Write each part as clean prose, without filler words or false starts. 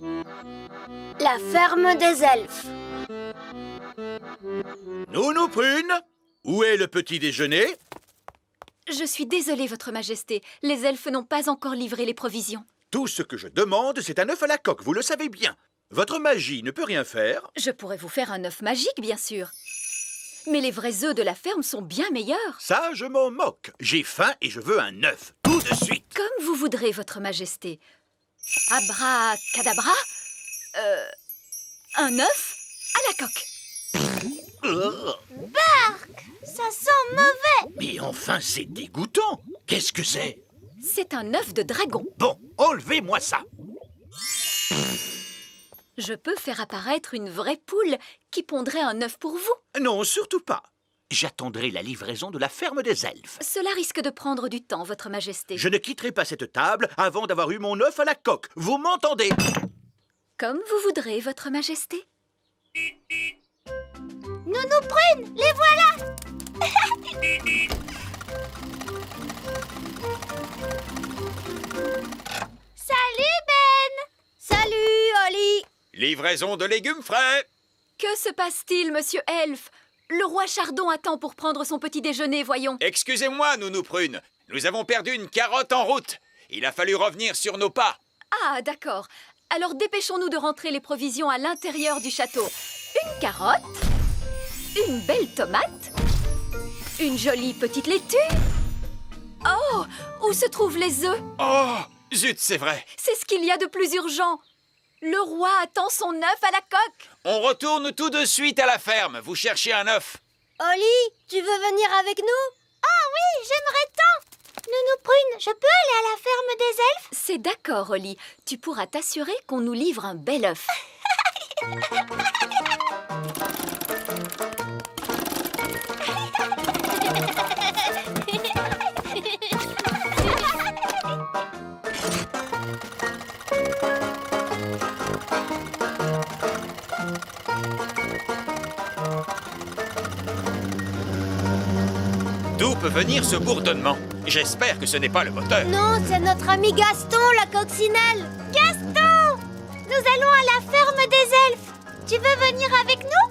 La ferme des elfes. Nounou Prune, où est le petit déjeuner? Je suis désolée, Votre Majesté. Les elfes n'ont pas encore livré les provisions. Tout ce que je demande, c'est un œuf à la coque, vous le savez bien. Votre magie ne peut rien faire. Je pourrais vous faire un œuf magique, bien sûr. Mais les vrais œufs de la ferme sont bien meilleurs. Ça, je m'en moque. J'ai faim et je veux un œuf, tout de suite. Comme vous voudrez, Votre Majesté. Abracadabra. Un œuf à la coque. Ça sent mauvais. Mais enfin, c'est dégoûtant. Qu'est-ce que c'est? C'est un œuf de dragon. Bon, enlevez-moi ça. Je peux faire apparaître une vraie poule qui pondrait un œuf pour vous. Non, surtout pas. J'attendrai la livraison de la ferme des elfes. Cela risque de prendre du temps, Votre Majesté. Je ne quitterai pas cette table avant d'avoir eu mon œuf à la coque. Vous m'entendez? Comme vous voudrez, Votre Majesté. Nounou Prune, les voilà. Salut Ben. Salut Oli. Livraison de légumes frais. Que se passe-t-il, Monsieur Elfe? Le roi Chardon attend pour prendre son petit déjeuner, voyons. Excusez-moi, Nounou Prune. Nous avons perdu une carotte en route. Il a fallu revenir sur nos pas. Ah, d'accord. Alors dépêchons-nous de rentrer les provisions à l'intérieur du château. Une carotte, une belle tomate, une jolie petite laitue. Oh, où se trouvent les œufs? Oh, zut, c'est vrai. C'est ce qu'il y a de plus urgent. Le roi attend son œuf à la coque. On retourne tout de suite à la ferme. Vous cherchez un œuf. Oli, tu veux venir avec nous? Ah oui, j'aimerais tant. Nounou Prune, je peux aller à la ferme des elfes? C'est d'accord, Oli. Tu pourras t'assurer qu'on nous livre un bel œuf. D'où peut venir ce bourdonnement? J'espère que ce n'est pas le moteur. Non, c'est notre ami Gaston, la coccinelle. Gaston! Nous allons à la ferme des elfes. Tu veux venir avec nous?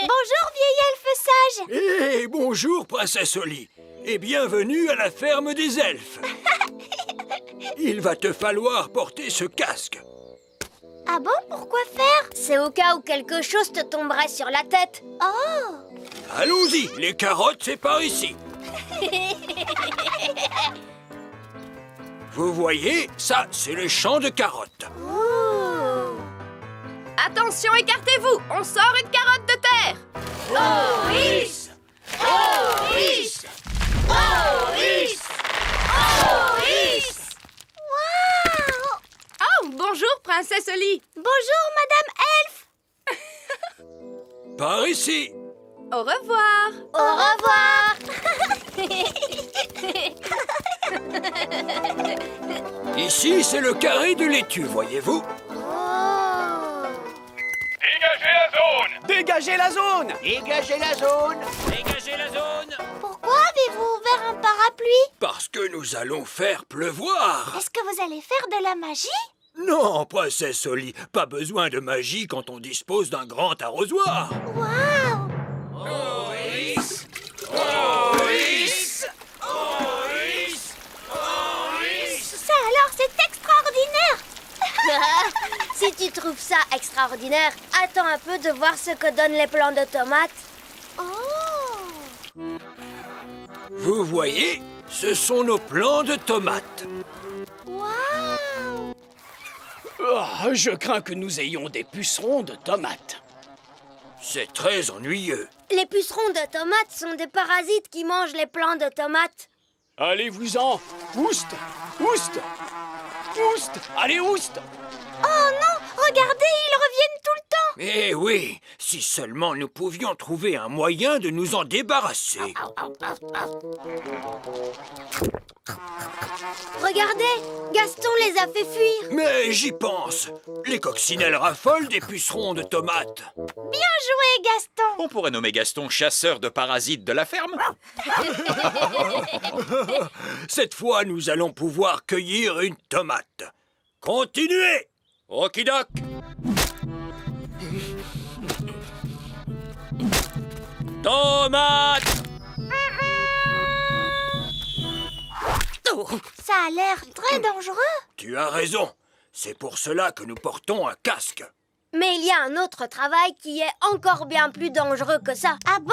Bonjour, vieil elfe sage. Eh, bonjour, princesse Oli, et bienvenue à la ferme des elfes. Il va te falloir porter ce casque. Ah bon, pourquoi faire? C'est au cas où quelque chose te tomberait sur la tête. Oh! Allons-y, les carottes, c'est par ici. Vous voyez, ça, c'est le champ de carottes. Oh! Attention, écartez-vous. On sort une carotte de terre. Oris! Oris! Oris! Oris! Waouh! Oh, bonjour, princesse Oli. Bonjour, Madame Elfe! Par ici. Au revoir. Au revoir! Ici, c'est le carré de laitue, voyez-vous. Oh! Dégagez la zone! Dégagez la zone! Dégagez la zone! Dégagez la zone! Pourquoi avez-vous ouvert un parapluie? Parce que nous allons faire pleuvoir. Est-ce que vous allez faire de la magie? Non, princesse Oli, pas besoin de magie quand on dispose d'un grand arrosoir. Waouh! Oris! Oris! Oris! Oris! Ça alors, c'est extraordinaire! Si tu trouves ça extraordinaire, attends un peu de voir ce que donnent les plants de tomates. Oh! Vous voyez, ce sont nos plants de tomates. Waouh! Oh, je crains que nous ayons des pucerons de tomates. C'est très ennuyeux. Les pucerons de tomates sont des parasites qui mangent les plants de tomates. Allez-vous-en. Ouste! Ouste! Ouste! Allez, ouste! Oh non! Regardez, ils reviennent tout le temps! Eh oui, si seulement nous pouvions trouver un moyen de nous en débarrasser. Regardez, Gaston les a fait fuir. Mais j'y pense. Les coccinelles raffolent des pucerons de tomates. Bien joué, Gaston. On pourrait nommer Gaston chasseur de parasites de la ferme. Cette fois, nous allons pouvoir cueillir une tomate. Continuez! Okidok! Tomate! Ça a l'air très dangereux. Tu as raison. C'est pour cela que nous portons un casque. Mais il y a un autre travail qui est encore bien plus dangereux que ça. Ah bon?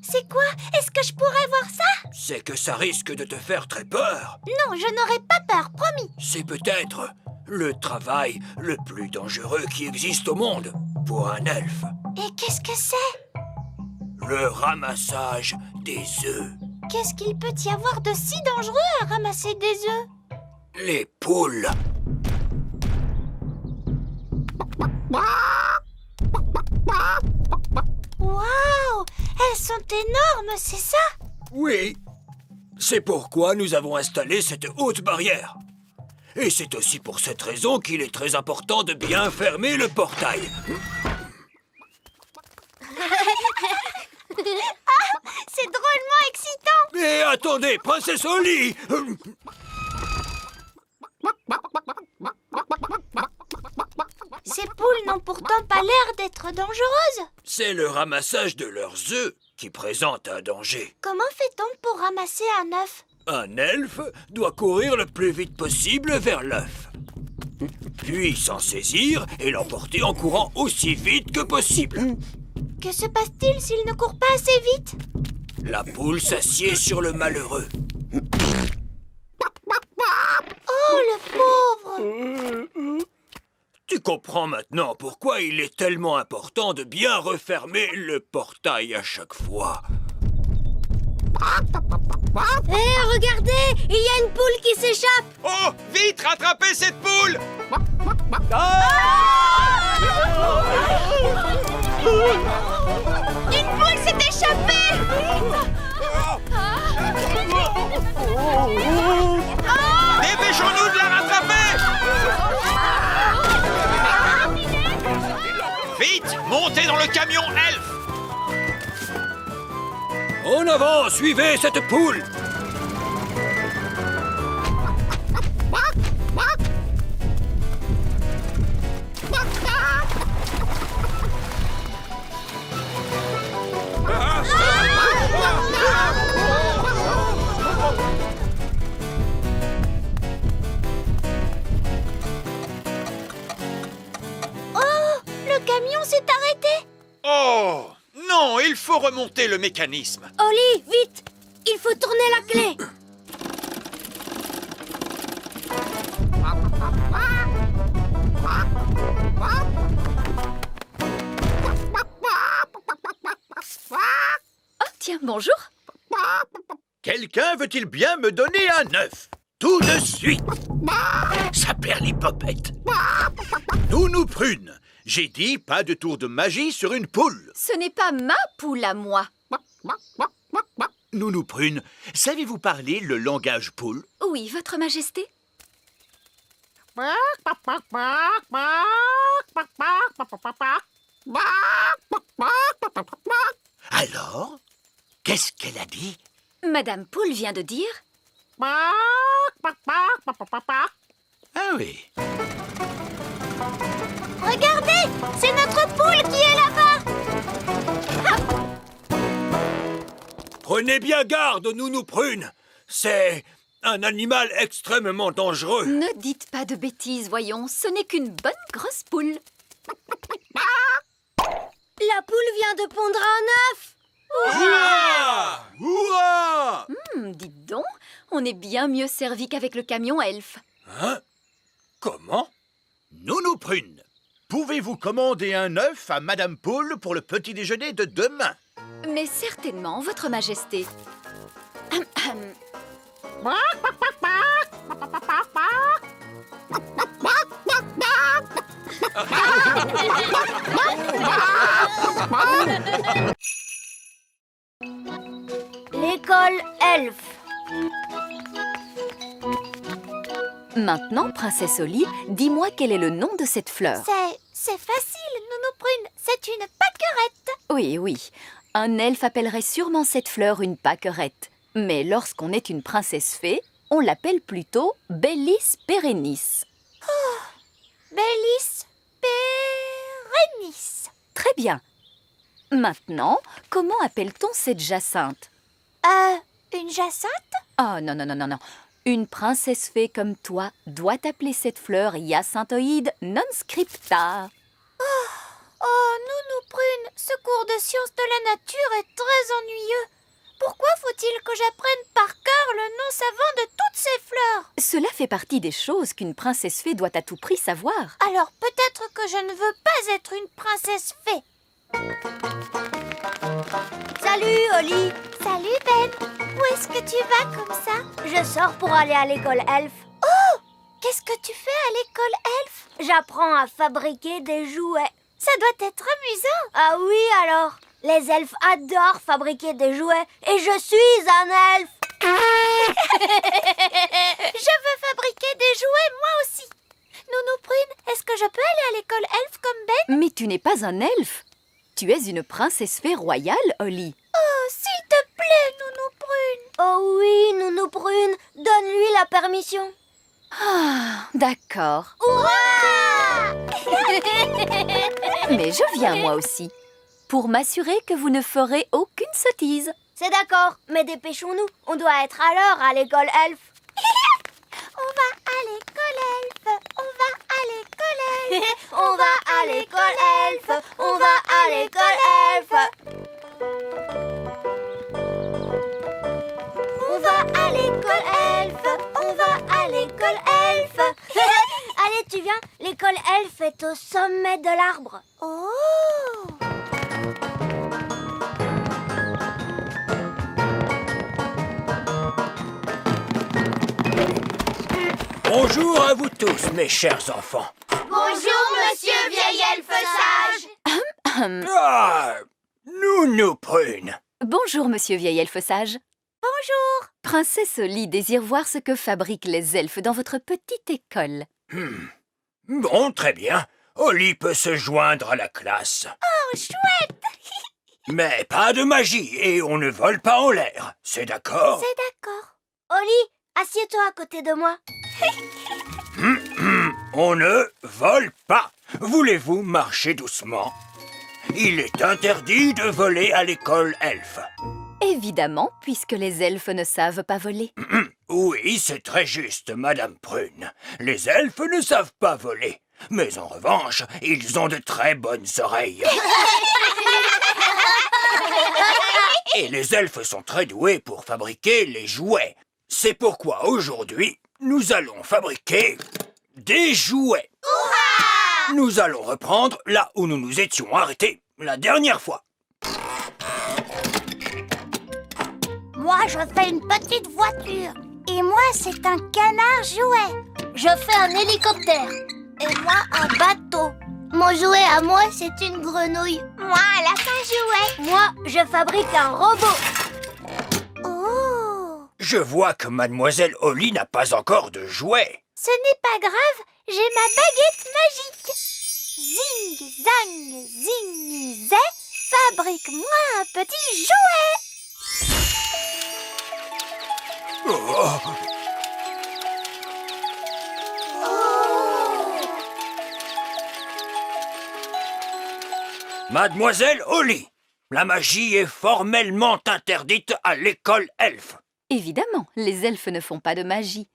C'est quoi? Est-ce que je pourrais voir ça? C'est que ça risque de te faire très peur. Non, je n'aurai pas peur, promis. C'est peut-être le travail le plus dangereux qui existe au monde pour un elfe. Et qu'est-ce que c'est? Le ramassage des œufs. Qu'est-ce qu'il peut y avoir de si dangereux à ramasser des œufs? Les poules. Waouh! Elles sont énormes, c'est ça? Oui. C'est pourquoi nous avons installé cette haute barrière. Et c'est aussi pour cette raison qu'il est très important de bien fermer le portail. C'est drôlement excitant! Mais attendez, princesse Oli! Ces poules n'ont pourtant pas l'air d'être dangereuses. C'est le ramassage de leurs œufs qui présente un danger. Comment fait-on pour ramasser un œuf? Un elfe doit courir le plus vite possible vers l'œuf. Puis s'en saisir et l'emporter en courant aussi vite que possible. Que se passe-t-il s'il ne court pas assez vite? La poule s'assied sur le malheureux. Oh, le pauvre! Tu comprends maintenant pourquoi il est tellement important de bien refermer le portail à chaque fois. Hé, regardez! Il y a une poule qui s'échappe! Oh, vite, rattrapez cette poule! Une poule s'est échappée! Dépêchons-nous de la rattraper! Vite, montez dans le camion elfe! En avant, suivez cette poule! Oh, le camion s'est arrêté! Oh, non, il faut remonter le mécanisme. Oli, vite! Il faut tourner la clé! Oh, tiens, bonjour. Quelqu'un veut-il bien me donner un œuf? Tout de suite! Ça perd les popettes. Nounou Prune, j'ai dit pas de tour de magie sur une poule. Ce n'est pas ma poule à moi. Nounou Prune, savez-vous parler le langage poule? Oui, votre majesté. Alors, qu'est-ce qu'elle a dit? Madame Poule vient de dire... Ah oui. Regardez! C'est notre poule qui est là-bas! Prenez bien garde, Nounou Prune. C'est un animal extrêmement dangereux. Ne dites pas de bêtises, voyons. Ce n'est qu'une bonne grosse poule. La poule vient de pondre un œuf! Hurrah! Hurrah! Dites donc, on est bien mieux servi qu'avec le camion elfe. Hein? Comment? Nounou Prune, pouvez-vous commander un œuf à Madame Poule pour le petit déjeuner de demain? Mais certainement, votre majesté. Maintenant, princesse Oli, dis-moi quel est le nom de cette fleur. C'est facile, Nounou Prune. C'est une pâquerette. Oui, oui. Un elfe appellerait sûrement cette fleur une pâquerette. Mais lorsqu'on est une princesse fée, on l'appelle plutôt Bellis perennis. Bellis perennis. Très bien. Maintenant, comment appelle-t-on cette jacinthe? Une jacinthe? Oh non, non, non, non, non. Une princesse fée comme toi doit appeler cette fleur hyacinthoïde non scripta. Oh, Nounou Prune, ce cours de sciences de la nature est très ennuyeux. Pourquoi faut-il que j'apprenne par cœur le nom savant de toutes ces fleurs? Cela fait partie des choses qu'une princesse fée doit à tout prix savoir. Alors peut-être que je ne veux pas être une princesse fée. Salut, Oli. Salut, Ben. Où est-ce que tu vas comme ça? Je sors pour aller à l'école elfe. Oh! Qu'est-ce que tu fais à l'école elfe? J'apprends à fabriquer des jouets. Ça doit être amusant. Ah oui, alors. Les elfes adorent fabriquer des jouets et je suis un elfe. Je veux fabriquer des jouets, moi aussi. Nounou Prune, est-ce que je peux aller à l'école elfe comme Ben? Mais tu n'es pas un elfe. Tu es une princesse fée royale, Oli. Oh, s'il te plaît, Nounou Prune. Oh oui, Nounou Prune, donne-lui la permission. Ah, d'accord. Hurrah! Mais je viens moi aussi, pour m'assurer que vous ne ferez aucune sottise. C'est d'accord, mais dépêchons-nous. On doit être à l'heure à l'école elfe. On va à l'école elfe. On va à l'école elfe. On va à l'école elfe. On va à l'école elfe. On va à l'école elfe. On va à l'école elfe. Allez, tu viens. L'école elfe est au sommet de l'arbre. Oh! Bonjour à vous tous, mes chers enfants. Bonjour, monsieur vieil elfe sage. Ah, Nounou Prune. Bonjour, monsieur vieil elfe sage. Bonjour. Princesse Oli désire voir ce que fabriquent les elfes dans votre petite école. Bon, très bien. Oli peut se joindre à la classe. Oh, chouette. Mais pas de magie et on ne vole pas en l'air. C'est d'accord? C'est d'accord. Oli, assieds-toi à côté de moi. On ne vole pas. Voulez-vous marcher doucement? Il est interdit de voler à l'école elfe. Évidemment, puisque les elfes ne savent pas voler. Oui, c'est très juste, Madame Prune. Les elfes ne savent pas voler. Mais en revanche, ils ont de très bonnes oreilles. Et les elfes sont très doués pour fabriquer les jouets. C'est pourquoi aujourd'hui, nous allons fabriquer des jouets. Nous allons reprendre là où nous nous étions arrêtés la dernière fois. Moi, je fais une petite voiture. Et moi, c'est un canard jouet. Je fais un hélicoptère. Et moi, un bateau. Mon jouet à moi, c'est une grenouille. Moi, un lapin jouet. Moi, je fabrique un robot. Oh! Je vois que Mademoiselle Oli n'a pas encore de jouets. Ce n'est pas grave, j'ai ma baguette magique. Zing, zang, zing, zé, fabrique-moi un petit jouet. Oh. Mademoiselle Oli, la magie est formellement interdite à l'école elfe. Évidemment, les elfes ne font pas de magie.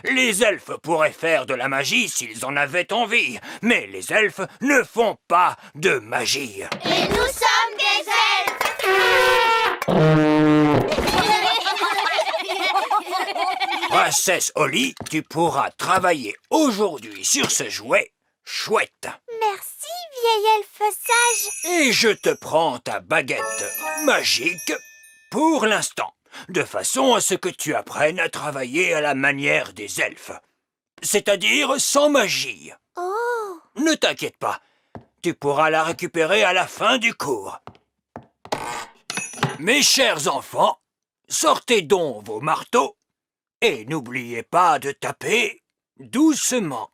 Les elfes pourraient faire de la magie s'ils en avaient envie, mais les elfes ne font pas de magie. Et nous sommes des Princesse Oli, tu pourras travailler aujourd'hui sur ce jouet chouette. Merci, vieil elfe sage. Et je te prends ta baguette magique pour l'instant, de façon à ce que tu apprennes à travailler à la manière des elfes, c'est-à-dire sans magie. Oh! Ne t'inquiète pas, tu pourras la récupérer à la fin du cours. Mes chers enfants, Sortez donc vos marteaux et n'oubliez pas de taper doucement.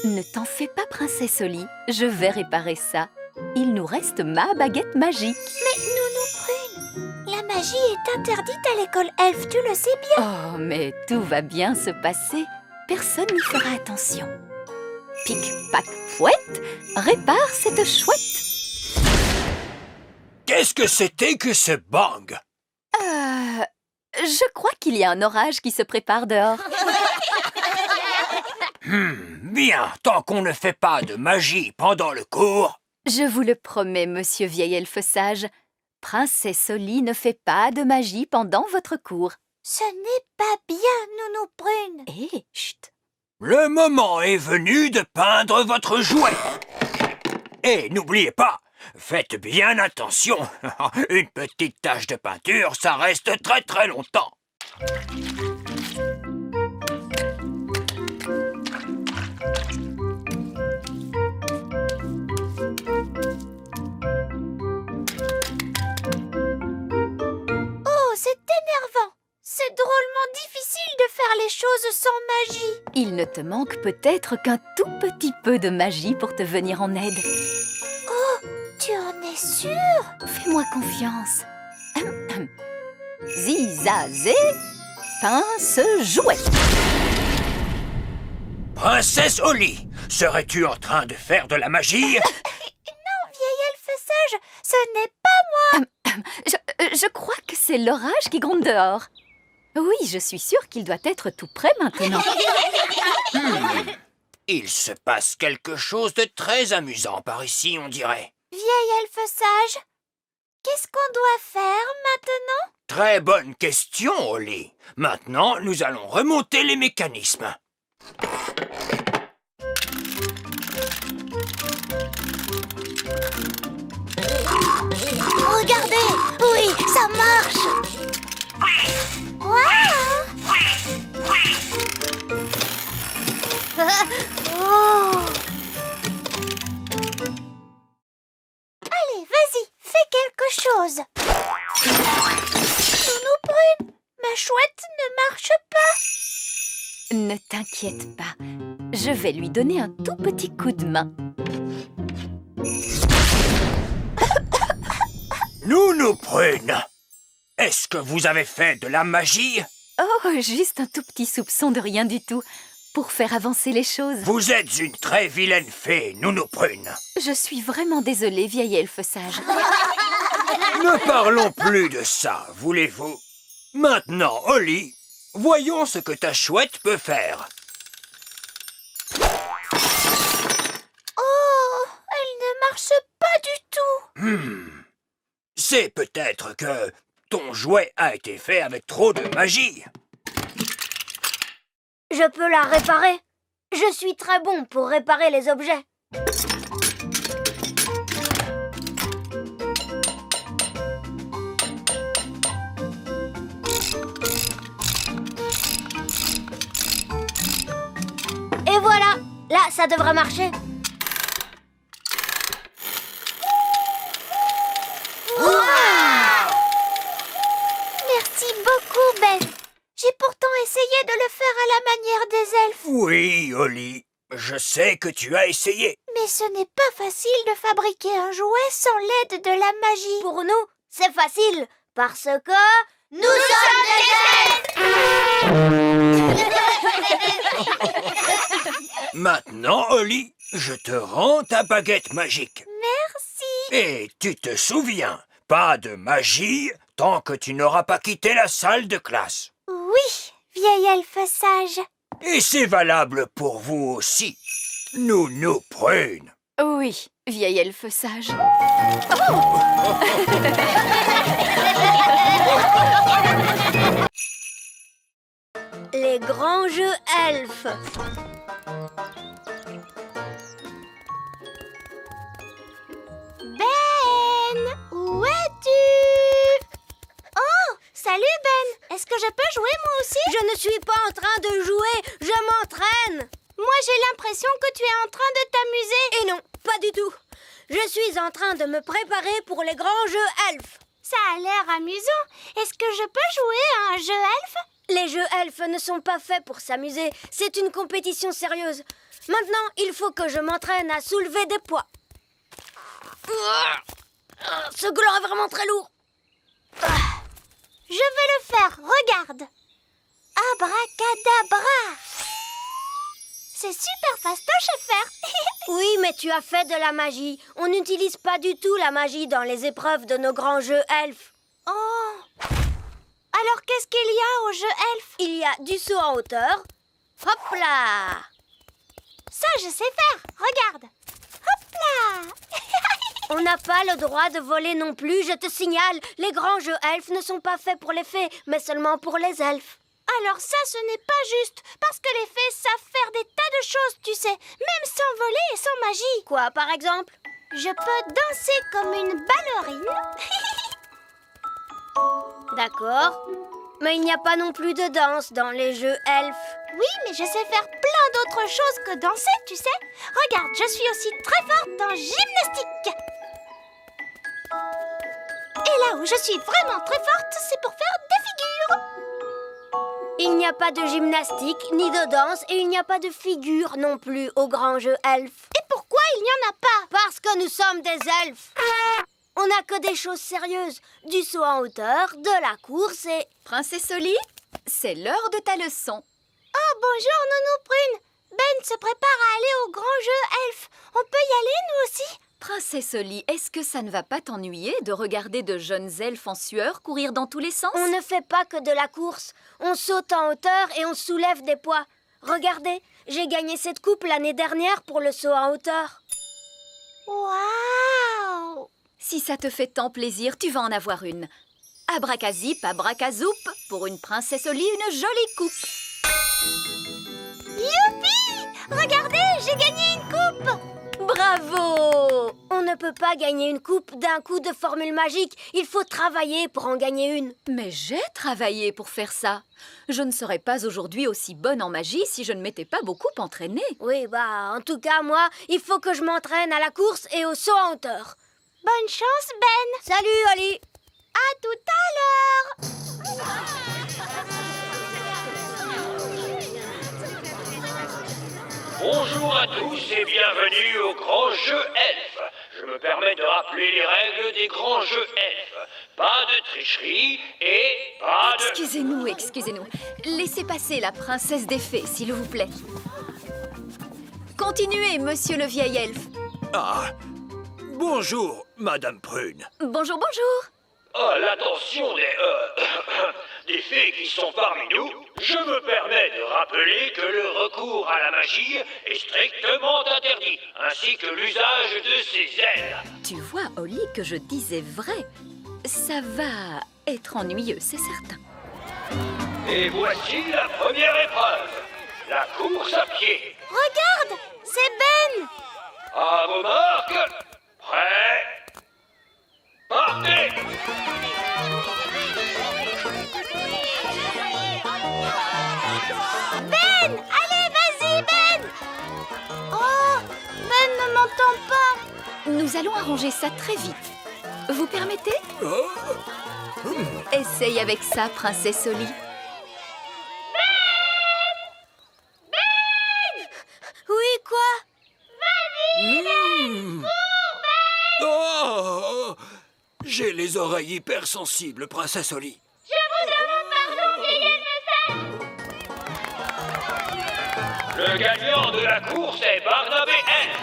Ne t'en fais pas, princesse Oli. Je vais réparer ça. Il nous reste ma baguette magique. Mais Nounou Prune, la magie est interdite à l'école elfe, tu le sais bien. Oh, mais tout va bien se passer. Personne n'y fera attention. Pic, pac, fouette, répare cette chouette. Qu'est-ce que c'était que ce bang? Je crois qu'il y a un orage qui se prépare dehors. Bien, tant qu'on ne fait pas de magie pendant le cours. Je vous le promets, monsieur vieil elfe sage. Princesse Oli ne fait pas de magie pendant votre cours. Ce n'est pas bien, Nounou Prune. Hé, chut. Le moment est venu de peindre votre jouet. Et n'oubliez pas, faites bien attention. Une petite tache de peinture, ça reste très très longtemps. Oh, c'est énervant. C'est drôlement difficile de faire les choses sans magie. Il ne te manque peut-être qu'un tout petit peu de magie pour te venir en aide. Tu en es sûre? Fais-moi confiance. Zizazé, pince jouet. Princesse Oli, serais-tu en train de faire de la magie? Non, vieil elfe sage, ce n'est pas... Je crois que c'est l'orage qui gronde dehors. Oui, je suis sûre qu'il doit être tout prêt maintenant. Il se passe quelque chose de très amusant par ici, on dirait. Vieil elfe sage, qu'est-ce qu'on doit faire maintenant? Très bonne question, Oli. Maintenant, nous allons remonter les mécanismes. Regardez, oui, ça marche. Waouh! Oh. Allez, vas-y, fais quelque chose. Nounou Prune, ma chouette ne marche pas. Ne t'inquiète pas, je vais lui donner un tout petit coup de main. Nounou Prune, est-ce que vous avez fait de la magie? Oh, juste un tout petit soupçon de rien du tout, pour faire avancer les choses. Vous êtes une très vilaine fée, Nounou Prune. Je suis vraiment désolée, vieil elfe sage. Ne parlons plus de ça, voulez-vous? Maintenant, Oli, voyons ce que ta chouette peut faire. Oh, elle ne marche pas du tout. C'est peut-être que ton jouet a été fait avec trop de magie. Je peux la réparer. Je suis très bon pour réparer les objets. Et voilà, là, ça devrait marcher. Merci beaucoup, Ben. J'ai pourtant essayé de le faire à la manière des elfes. Oui, Oli, je sais que tu as essayé. Mais ce n'est pas facile de fabriquer un jouet sans l'aide de la magie. Pour nous, c'est facile, parce que nous sommes des elfes. Maintenant, Oli, je te rends ta baguette magique. Merci. Et tu te souviens, pas de magie tant que tu n'auras pas quitté la salle de classe. Oui, vieil elfe sage. Et c'est valable pour vous aussi, Nounou Prune. Oui, vieil elfe sage. Les grands jeux elfes. moi aussi? Je ne suis pas en train de jouer, je m'entraîne. Moi, j'ai l'impression que tu es en train de t'amuser. Et non, pas du tout. Je suis en train de me préparer pour les grands jeux elfes. Ça a l'air amusant. Est-ce que je peux jouer à un jeu elfe? Les jeux elfes ne sont pas faits pour s'amuser. C'est une compétition sérieuse. Maintenant, il faut que je m'entraîne à soulever des poids. Ce gland est vraiment très lourd. Je vais le faire, regarde. Abracadabra. C'est super fastoche à faire. Oui, mais tu as fait de la magie. On n'utilise pas du tout la magie dans les épreuves de nos grands jeux elfes. Oh. Alors qu'est-ce qu'il y a au jeu elfe? Il y a du saut en hauteur. Hop là. Ça, je sais faire. Regarde. Hop là. On n'a pas le droit de voler non plus, je te signale. Les grands jeux elfes ne sont pas faits pour les fées, mais seulement pour les elfes. Alors ça, ce n'est pas juste, parce que les fées savent faire des tas de choses, tu sais, même sans voler et sans magie. Quoi, par exemple? Je peux danser comme une ballerine. D'accord. Mais il n'y a pas non plus de danse dans les jeux elfes. Oui, mais je sais faire plein d'autres choses que danser, tu sais. Regarde, je suis aussi très forte en gymnastique. Et là où je suis vraiment très forte, c'est pour faire des figures. Il n'y a pas de gymnastique, ni de danse, et il n'y a pas de figures non plus au grand jeu elfe. Et pourquoi il n'y en a pas? Parce que nous sommes des elfes. On n'a que des choses sérieuses. Du saut en hauteur, de la course et... Princesse Oli, c'est l'heure de ta leçon. Oh, bonjour, Nounou Prune. Ben se prépare à aller au grand jeu elfe. On peut y aller, nous aussi? Princesse Oli, est-ce que ça ne va pas t'ennuyer de regarder de jeunes elfes en sueur courir dans tous les sens? On ne fait pas que de la course. On saute en hauteur et on soulève des poids. Regardez, j'ai gagné cette coupe l'année dernière pour le saut en hauteur. Waouh! Si ça te fait tant plaisir, tu vas en avoir une. Abracazip, abracazoup, pour une princesse Oli, une jolie coupe. Youpi! Regardez, j'ai gagné une coupe! Bravo! On ne peut pas gagner une coupe d'un coup de formule magique. Il faut travailler pour en gagner une. Mais j'ai travaillé pour faire ça. Je ne serais pas aujourd'hui aussi bonne en magie si je ne m'étais pas beaucoup entraînée. Oui, en tout cas, moi, il faut que je m'entraîne à la course et au saut en hauteur. Bonne chance, Ben! Salut, Oli! À tout à l'heure! Bonjour à tous et bienvenue au Grand Jeu Elfe. Je me permets de rappeler les règles des grands jeux elfes. Pas de tricherie et pas de... Excusez-nous, excusez-nous. Laissez passer la princesse des fées, s'il vous plaît. Continuez, monsieur le vieil elfe. Ah, bonjour, Madame Prune. Bonjour, bonjour. À l'attention des fées qui sont parmi nous, je me permets de rappeler que le recours à la magie est strictement interdit, ainsi que l'usage de ses ailes. Tu vois, Oli, que je disais vrai. Ça va être ennuyeux, c'est certain. Et voici la première épreuve, la course à pied. Regarde, c'est Ben! À vos marques, prêts, partez! Ben! Allez, vas-y, Ben! Oh, Ben ne m'entend pas. Nous allons arranger ça très vite. Vous permettez? Essaye avec ça, princesse Oli. Oui, quoi? Oh, j'ai les oreilles hypersensibles, princesse Oli. Le gagnant de la course est Barnabé Elfe.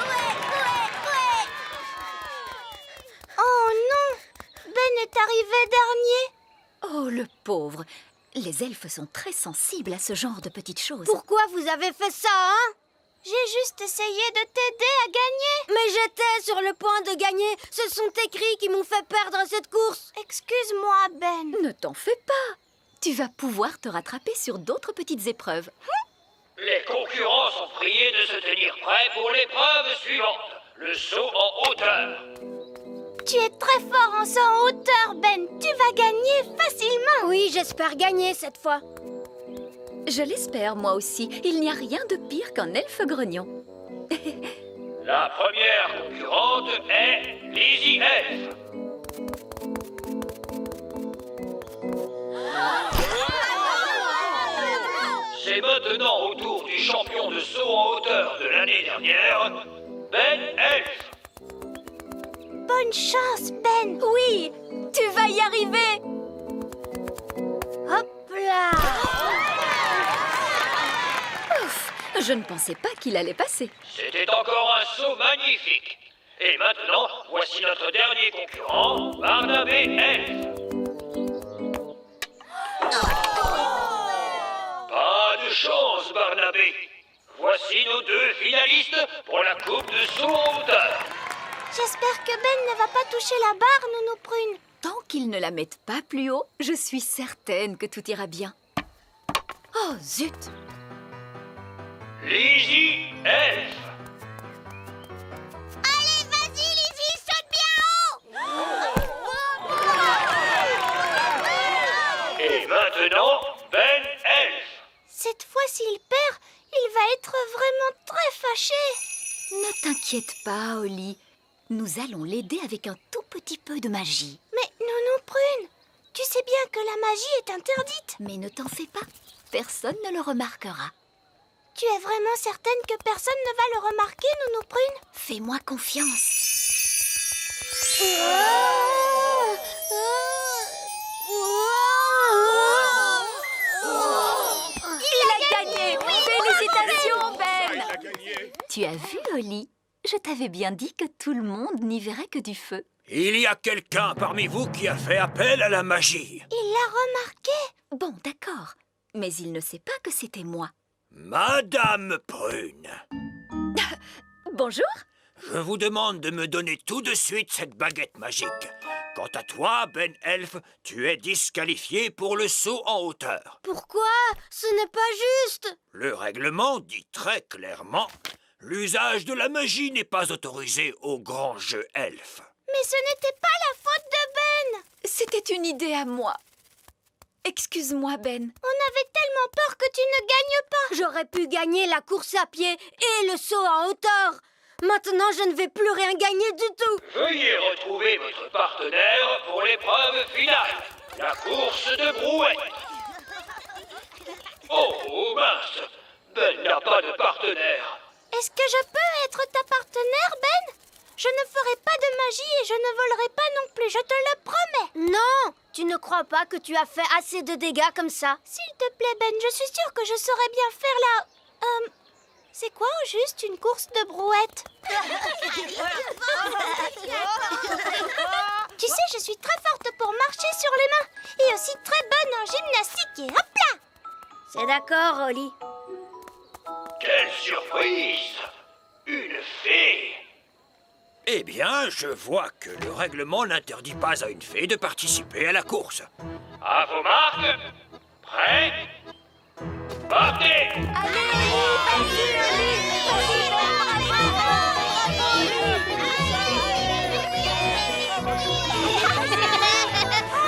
Oh non! Ben est arrivé dernier. Oh, le pauvre. Les elfes sont très sensibles à ce genre de petites choses. Pourquoi vous avez fait ça, hein? J'ai juste essayé de t'aider à gagner. Mais j'étais sur le point de gagner. Ce sont tes cris qui m'ont fait perdre cette course. Excuse-moi, Ben. Ne t'en fais pas. Tu vas pouvoir te rattraper sur d'autres petites épreuves. Les concurrents sont priés de se tenir prêts pour l'épreuve suivante, le saut en hauteur. Tu es très fort en saut en hauteur, Ben. Tu vas gagner facilement. Oui, j'espère gagner cette fois. Je l'espère, moi aussi. Il n'y a rien de pire qu'un elfe grognon. La première concurrente est Lizzie Elf. C'est maintenant au tour du champion de saut en hauteur de l'année dernière, Ben Elf. Bonne chance, Ben. Oui, tu vas y arriver. Hop là. Ouf, je ne pensais pas qu'il allait passer. C'était encore un saut magnifique. Et maintenant, voici notre dernier concurrent, Barnabé Elf. Pas de chance, Barnabé. Voici nos 2 finalistes pour la coupe de saut en hauteur. J'espère que Ben ne va pas toucher la barre, Nounou Prune. Tant qu'ils ne la mettent pas plus haut, je suis certaine que tout ira bien. Oh, zut! Lizzie Elf. Allez, vas-y, Lizzie, saute bien haut. Et maintenant, Ben Elf. Cette fois, s'il perd, il va être vraiment très fâché. Ne t'inquiète pas, Holly. Nous allons l'aider avec un tout petit peu de magie. Mais Nounou Prune, tu sais bien que la magie est interdite. Mais ne t'en fais pas, personne ne le remarquera. Tu es vraiment certaine que personne ne va le remarquer, Nounou Prune? Fais-moi confiance. Il a gagné! Félicitations, Ben! Tu as vu, Holly? Je t'avais bien dit que tout le monde n'y verrait que du feu. Il y a quelqu'un parmi vous qui a fait appel à la magie. Il l'a remarqué. Bon, d'accord. Mais il ne sait pas que c'était moi. Madame Prune, Bonjour. je vous demande de me donner tout de suite cette baguette magique. Quant à toi, Ben Elf, tu es disqualifié pour le saut en hauteur. Pourquoi? Ce n'est pas juste. Le règlement dit très clairement: l'usage de la magie n'est pas autorisé au grand jeu elfe. Mais ce n'était pas la faute de Ben. C'était une idée à moi. Excuse-moi, Ben. On avait tellement peur que tu ne gagnes pas. J'aurais pu gagner la course à pied et le saut en hauteur. Maintenant, je ne vais plus rien gagner du tout. Veuillez retrouver votre partenaire pour l'épreuve finale, la course de brouette. Oh mince, Ben n'a pas de partenaire. Est-ce que je peux être ta partenaire, Ben? Je ne ferai pas de magie et je ne volerai pas non plus, je te le promets. Non, tu ne crois pas que tu as fait assez de dégâts comme ça? S'il te plaît, Ben, je suis sûre que je saurais bien faire la... c'est quoi au juste une course de brouette? Tu sais, je suis très forte pour marcher sur les mains et aussi très bonne en gymnastique et hop là! C'est d'accord, Holly. Quelle surprise! Une fée! Eh bien, je vois que le règlement n'interdit pas à une fée de participer à la course. À vos marques, prêts, partez!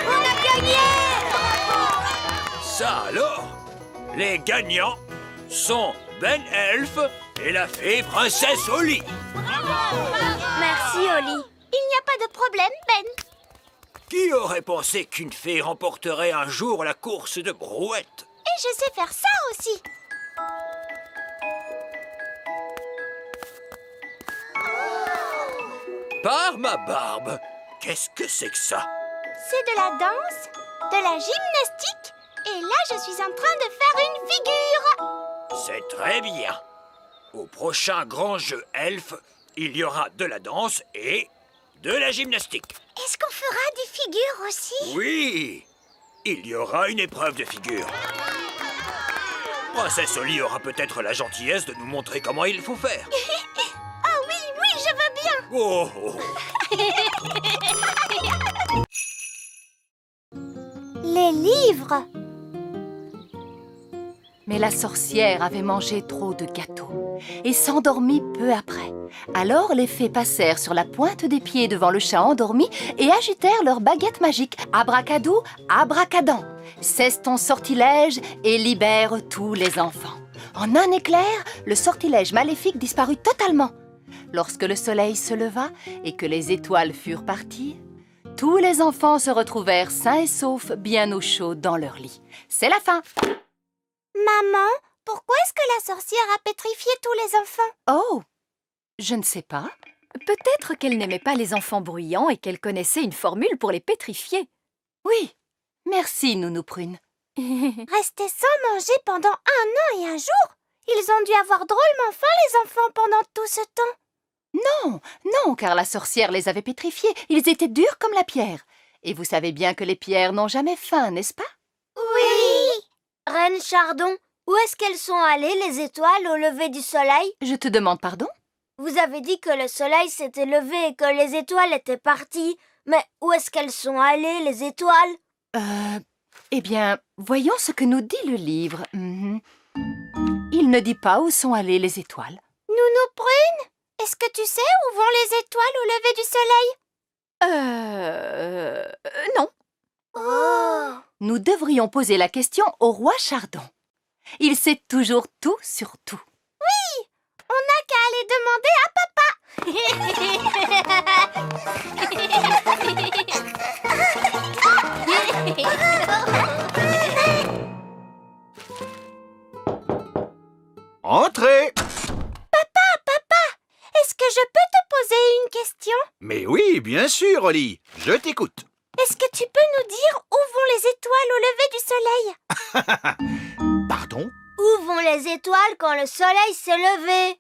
On a gagné! Ça alors, les gagnants sont Ben Elf et la fée princesse Holly. Merci, Holly. Il n'y a pas de problème, Ben. Qui aurait pensé qu'une fée remporterait un jour la course de brouette? Et je sais faire ça aussi. Par ma barbe, qu'est-ce que c'est que ça? C'est de la danse, de la gymnastique, et là, je suis en train de faire une figure. C'est très bien. Au prochain grand jeu elfe, il y aura de la danse et de la gymnastique. Est-ce qu'on fera des figures aussi? Oui, il y aura une épreuve de figure. Princesse Holly aura peut-être la gentillesse de nous montrer comment il faut faire. Ah oui, oui, je veux bien. Oh, oh. Les livres. Mais la sorcière avait mangé trop de gâteaux et s'endormit peu après. Alors les fées passèrent sur la pointe des pieds devant le chat endormi et agitèrent leur baguette magique. Abracadou, abracadam. cesse ton sortilège et libère tous les enfants. En un éclair, le sortilège maléfique disparut totalement. Lorsque le soleil se leva et que les étoiles furent parties, tous les enfants se retrouvèrent sains et saufs, bien au chaud dans leur lit. C'est la fin. Maman, pourquoi est-ce que la sorcière a pétrifié tous les enfants? Oh, je ne sais pas. Peut-être qu'elle n'aimait pas les enfants bruyants et qu'elle connaissait une formule pour les pétrifier. Oui, merci, Nounou Prune. Rester sans manger pendant 1 an et 1 jour? Ils ont dû avoir drôlement faim, les enfants, pendant tout ce temps. Non, car la sorcière les avait pétrifiés. Ils étaient durs comme la pierre. Et vous savez bien que les pierres n'ont jamais faim, n'est-ce pas? Oui. Reine Chardon, où est-ce qu'elles sont allées, les étoiles, au lever du soleil? Je te demande pardon? Vous avez dit que le soleil s'était levé et que les étoiles étaient parties. Mais où est-ce qu'elles sont allées, les étoiles? Eh bien, voyons ce que nous dit le livre. Il ne dit pas où sont allées les étoiles. Nounou Prune, est-ce que tu sais où vont les étoiles au lever du soleil? Non. Oh. Nous devrions poser la question au roi Chardon. Il sait toujours tout sur tout. On n'a qu'à aller demander à papa. Entrez! Est-ce que je peux te poser une question? Mais oui, bien sûr, Oli. Je t'écoute. Est-ce que tu peux nous dire où vont les étoiles au lever du soleil? Pardon? Où vont les étoiles quand le soleil s'est levé?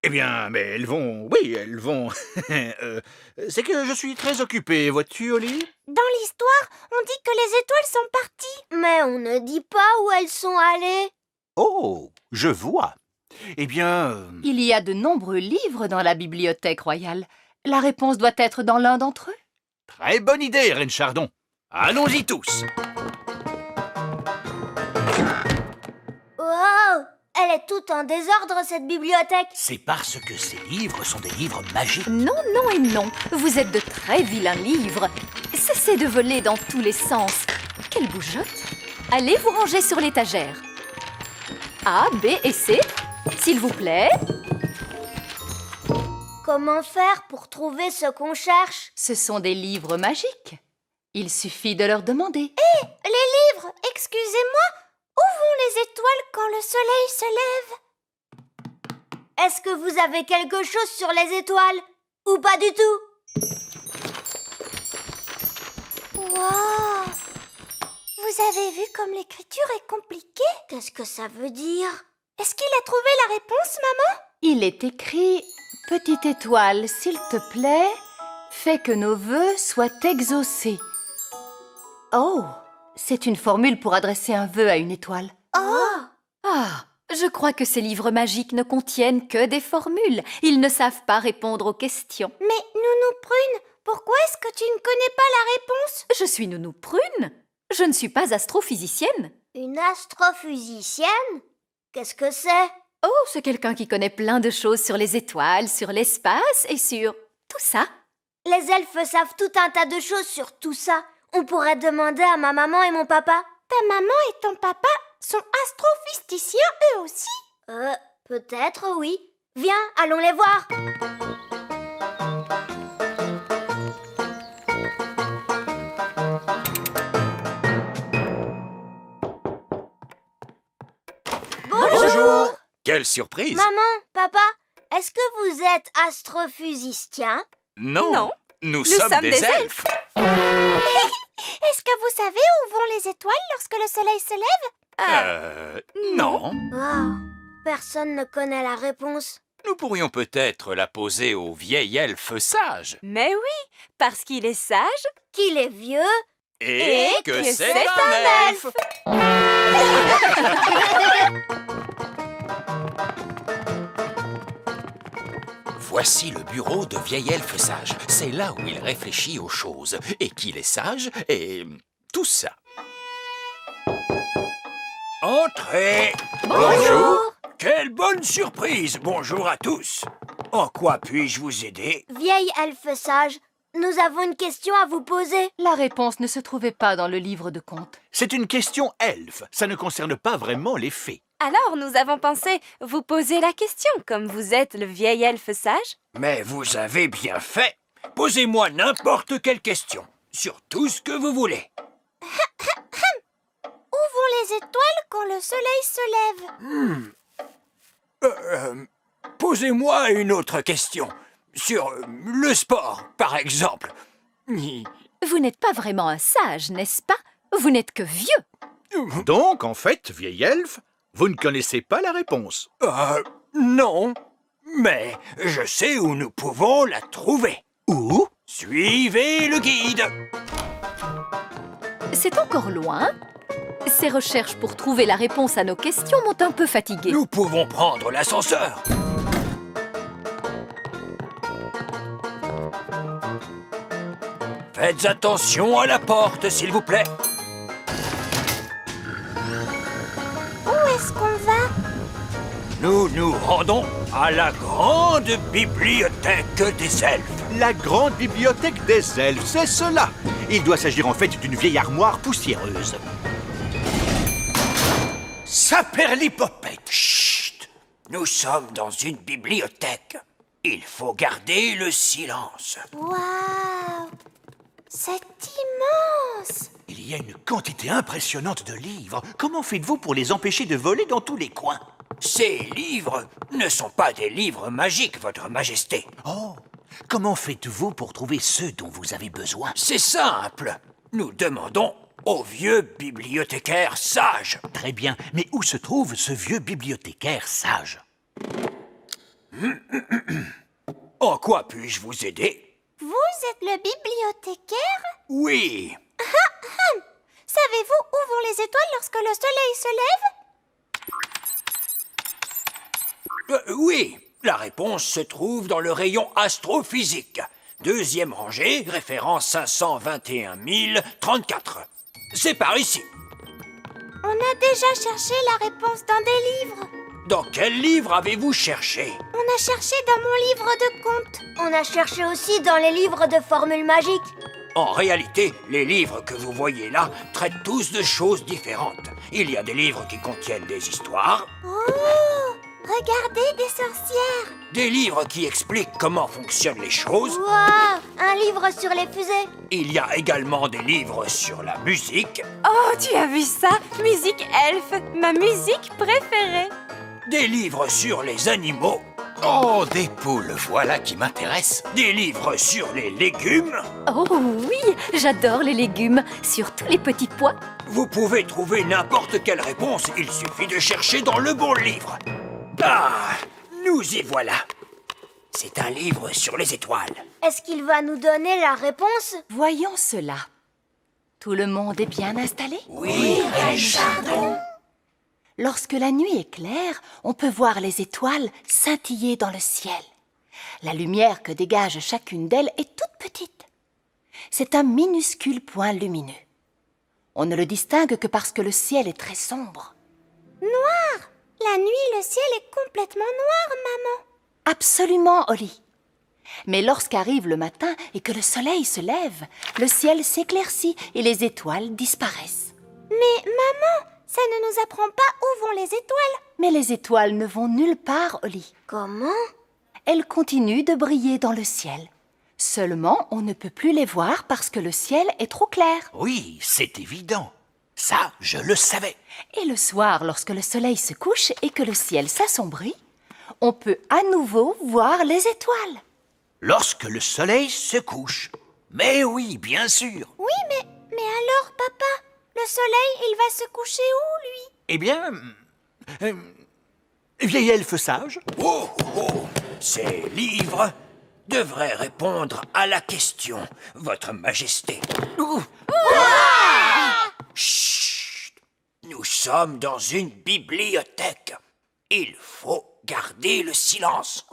Eh bien, mais elles vont... Oui, elles vont... c'est que je suis très occupé, vois-tu, Oli? Dans l'histoire, on dit que les étoiles sont parties. Mais on ne dit pas où elles sont allées. Oh, je vois. Eh bien... Il y a de nombreux livres dans la bibliothèque royale. La réponse doit être dans l'un d'entre eux. Très bonne idée, Reine Chardon. Allons-y tous. Wow! Elle est toute en désordre, cette bibliothèque. C'est parce que ces livres sont des livres magiques. Non, non et non. Vous êtes de très vilains livres. Cessez de voler dans tous les sens. Quelle bougeotte! Allez vous ranger sur l'étagère. A, B et C, s'il vous plaît. Comment faire pour trouver ce qu'on cherche? Ce sont des livres magiques. Il suffit de leur demander. Les livres, excusez-moi, où vont les étoiles quand le soleil se lève? Est-ce que vous avez quelque chose sur les étoiles? Ou pas du tout? Wow! Vous avez vu comme l'écriture est compliquée? Qu'est-ce que ça veut dire? Est-ce qu'il a trouvé la réponse, maman? Il est écrit « Petite étoile, s'il te plaît, fais que nos vœux soient exaucés. » Oh, c'est une formule pour adresser un vœu à une étoile. Oh! Ah, je crois que ces livres magiques ne contiennent que des formules. Ils ne savent pas répondre aux questions. Mais Nounou Prune, pourquoi est-ce que tu ne connais pas la réponse? Je suis Nounou Prune. Je ne suis pas astrophysicienne. Une astrophysicienne? Qu'est-ce que c'est? Oh, c'est quelqu'un qui connaît plein de choses sur les étoiles, sur l'espace et sur tout ça. Les elfes savent tout un tas de choses sur tout ça. On pourrait demander à ma maman et mon papa. Ta maman et ton papa sont astrophysticiens eux aussi? Peut-être oui. Viens, allons les voir. Bonjour. Quelle surprise! Maman, papa, est-ce que vous êtes astrophysiciens? Non, nous sommes des elfes. Est-ce que vous savez où vont les étoiles lorsque le soleil se lève? Non. Wow, personne ne connaît la réponse. Nous pourrions peut-être la poser au vieil elfe sage. Mais oui, parce qu'il est sage. Qu'il est vieux. Et que c'est un elfe. Voici le bureau de vieil elfe sage. C'est là où il réfléchit aux choses. Et qu'il est sage et tout ça. Entrez! Bonjour. Quelle bonne surprise! Bonjour à tous! En quoi puis-je vous aider? Vieil elfe sage, nous avons une question à vous poser. La réponse ne se trouvait pas dans le livre de contes. C'est une question elfe. Ça ne concerne pas vraiment les fées. Alors, nous avons pensé vous poser la question, comme vous êtes le vieil elfe sage. Mais vous avez bien fait. Posez-moi n'importe quelle question, sur tout ce que vous voulez. Où vont les étoiles quand le soleil se lève? Posez-moi une autre question, sur le sport, par exemple. Vous n'êtes pas vraiment un sage, n'est-ce pas? Vous n'êtes que vieux. Donc, en fait, vieil elfe, vous ne connaissez pas la réponse. Non, mais je sais où nous pouvons la trouver. Où? Suivez le guide. C'est encore loin. Ces recherches pour trouver la réponse à nos questions m'ont un peu fatiguée. Nous pouvons prendre l'ascenseur. Faites attention à la porte, s'il vous plaît. Où est-ce qu'on va? Nous nous rendons à la grande bibliothèque des elfes. La grande bibliothèque des elfes, c'est cela. Il doit s'agir en fait d'une vieille armoire poussiéreuse. Saperlipopette. Chut! Nous sommes dans une bibliothèque. Il faut garder le silence. Waouh! C'est immense! Il y a une quantité impressionnante de livres. Comment faites-vous pour les empêcher de voler dans tous les coins? Ces livres ne sont pas des livres magiques, Votre Majesté. Oh, comment faites-vous pour trouver ceux dont vous avez besoin? C'est simple. Nous demandons au vieux bibliothécaire sage. Très bien, mais où se trouve ce vieux bibliothécaire sage? En quoi puis-je vous aider? Vous êtes le bibliothécaire? Oui. Savez-vous où vont les étoiles lorsque le soleil se lève? Oui, la réponse se trouve dans le rayon astrophysique. Deuxième rangée, référence 521 034. C'est par ici. On a déjà cherché la réponse dans des livres. Dans quel livre avez-vous cherché? On a cherché dans mon livre de contes. On a cherché aussi dans les livres de formules magiques. En réalité, les livres que vous voyez là traitent tous de choses différentes. Il y a des livres qui contiennent des histoires, Oh! Regardez, des sorcières! des livres qui expliquent comment fonctionnent les choses. Waouh! Un livre sur les fusées. Il y a également des livres sur la musique, Oh, tu as vu ça? Musique elfe, ma musique préférée. des livres sur les animaux, Oh, des poules, voilà qui m'intéresse. des livres sur les légumes. Oh oui, j'adore les légumes, surtout les petits pois. Vous pouvez trouver n'importe quelle réponse, il suffit de chercher dans le bon livre. Ah, nous y voilà. C'est un livre sur les étoiles. Est-ce qu'il va nous donner la réponse? Voyons cela. Tout le monde est bien installé? Oui, Reine Chardon. Lorsque la nuit est claire, on peut voir les étoiles scintiller dans le ciel. La lumière que dégage chacune d'elles est toute petite. C'est un minuscule point lumineux. On ne le distingue que parce que le ciel est très sombre. Noir! La nuit, le ciel est complètement noir, maman. Absolument, Holly. Mais lorsqu'arrive le matin et que le soleil se lève, le ciel s'éclaircit et les étoiles disparaissent. Mais maman, ça ne nous apprend pas où vont les étoiles. Mais les étoiles ne vont nulle part, Holly. Comment? Elles continuent de briller dans le ciel. Seulement, on ne peut plus les voir parce que le ciel est trop clair. Oui, c'est évident. Ça, je le savais. Et le soir, lorsque le soleil se couche et que le ciel s'assombrit, on peut à nouveau voir les étoiles. Lorsque le soleil se couche. Mais oui, bien sûr. Oui, mais alors, papa, le soleil, il va se coucher où, lui? Eh bien... vieil elfe sage. Oh, oh, oh. Ces livres devraient répondre à la question, Votre Majesté. Chut! Nous sommes dans une bibliothèque. Il faut garder le silence.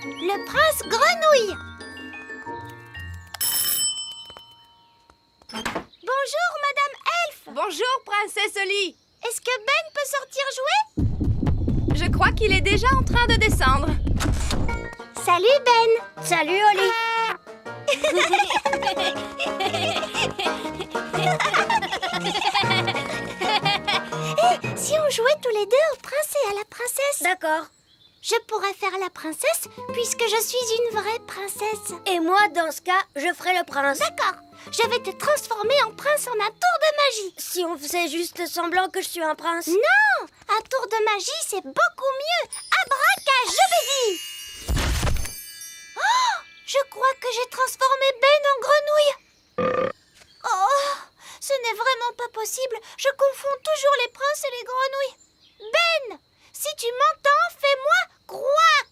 Le prince grenouille. Bonjour, Madame Elfe. Bonjour, princesse Holly. Est-ce que Ben peut sortir jouer? Je crois qu'il est déjà en train de descendre. Salut Ben. Salut Oli. Si on jouait tous les deux au prince et à la princesse. D'accord. Je pourrais faire la princesse puisque je suis une vraie princesse. Et moi, dans ce cas, je ferai le prince. D'accord. Je vais te transformer en prince en un tour de magie. Si on faisait juste semblant que je suis un prince. Non, un tour de magie, c'est beaucoup mieux. Abracajobédi. Oh, je crois que j'ai transformé Ben en grenouille. Oh, ce n'est vraiment pas possible. Je confonds toujours les princes et les grenouilles. Ben, si tu m'entends, fais-moi croix.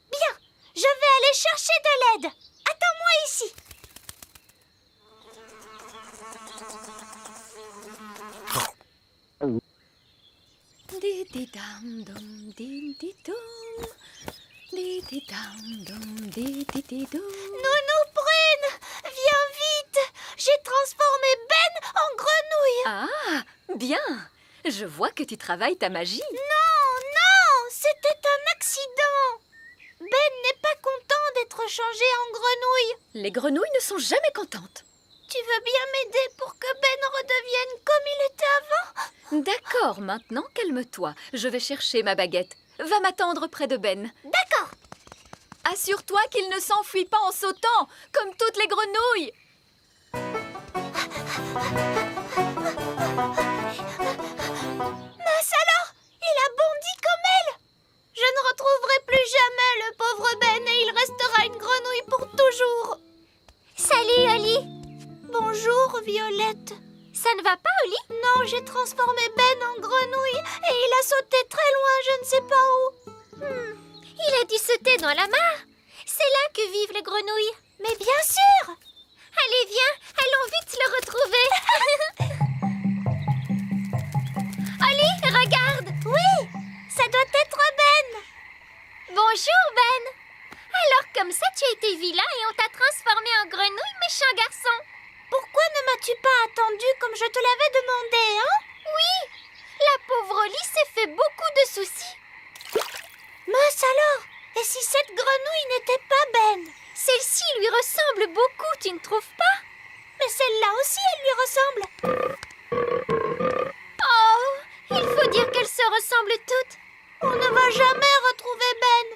Bien, je vais aller chercher de l'aide. Attends-moi ici. Nounou Prune, viens vite. J'ai transformé Ben en grenouille. Ah, bien. Je vois que tu travailles ta magie. Non, c'était un accident. Ben n'est pas content d'être changé en grenouille. Les grenouilles ne sont jamais contentes. Tu veux bien m'aider pour que Ben redevienne comme il était avant? D'accord, maintenant calme-toi. Je vais chercher ma baguette. Va m'attendre près de Ben. D'accord. Assure-toi qu'il ne s'enfuit pas en sautant, comme toutes les grenouilles. Mince alors, il a bondi comme elle. Je ne retrouverai plus jamais le pauvre Ben et il restera une grenouille pour toujours. Salut Oli. Bonjour Violette. Ça ne va pas Oli? Non, j'ai transformé Ben en grenouille et il a sauté très loin, je ne sais pas où. Il a dû sauter dans la mare. C'est là que vivent les grenouilles. Mais bien sûr. Allez, viens, allons vite le retrouver. Oli, regarde. Oui, ça doit être Ben. Bonjour Ben. Alors comme ça, tu as été vilain et on t'a transformé en grenouille, méchant garçon. Pourquoi ne m'as-tu pas attendu comme je te l'avais demandé, hein? Oui, la pauvre Oli s'est fait beaucoup de soucis. Mince alors, et si cette grenouille n'était pas Ben? Celle-ci lui ressemble beaucoup, tu ne trouves pas? Mais celle-là aussi, elle lui ressemble. Oh, il faut dire qu'elles se ressemblent toutes. On ne va jamais retrouver Ben.